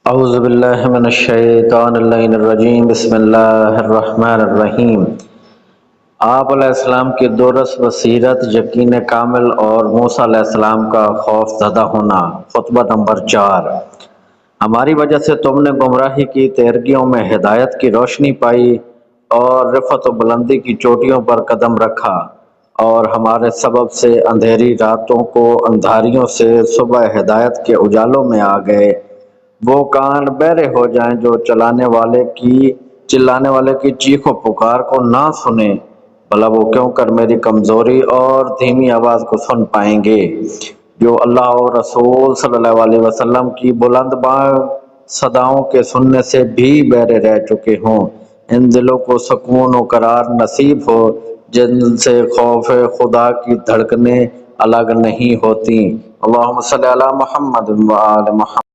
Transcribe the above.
اعوذ باللہ من الشیطان اللعین الرجیم، بسم اللہ الرحمن الرحیم۔ آپ علیہ السلام کی دورس بصیرت، یقین کامل اور موسیٰ علیہ السلام کا خوف زدہ ہونا۔ خطبہ نمبر 4۔ ہماری وجہ سے تم نے گمراہی کی تیرگیوں میں ہدایت کی روشنی پائی اور رفعت و بلندی کی چوٹیوں پر قدم رکھا، اور ہمارے سبب سے اندھیری راتوں کو اندھاریوں سے صبح ہدایت کے اجالوں میں آ گئے۔ وہ کان بہرے ہو جائیں جو چلانے والے کی چیخ و پکار کو نہ سنیں، بھلا وہ کیوں کر میری کمزوری اور دھیمی آواز کو سن پائیں گے۔ جو اللہ اور رسول صلی اللہ علیہ وسلم کی بلند بانگ صداؤں کے سننے سے بھی بہرے رہ چکے ہوں، ان دلوں کو سکون و قرار نصیب ہو جن سے خوف خدا کی دھڑکنیں الگ نہیں ہوتی۔ اللہم صلی علی محمد و آل محمد۔